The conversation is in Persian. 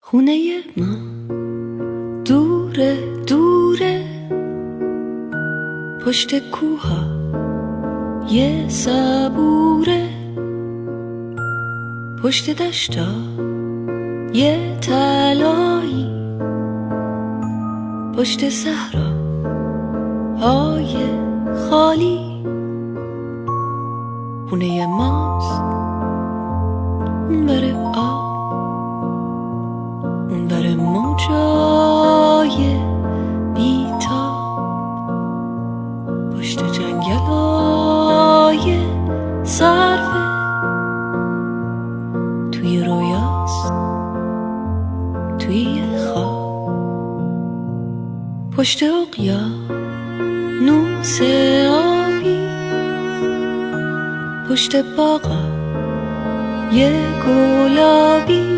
خونه ما دوره دوره، پشت کوها یه صبوره، پشت دشتا یه تلایی، پشت صحرا های خالی. خونه ماست اون بره آب، اون بره موجای بیتاب، پشت جنگلای سرفه، توی رویاست توی خواب، پشت اقیانوس آبی، پشت باغا یه گلابی،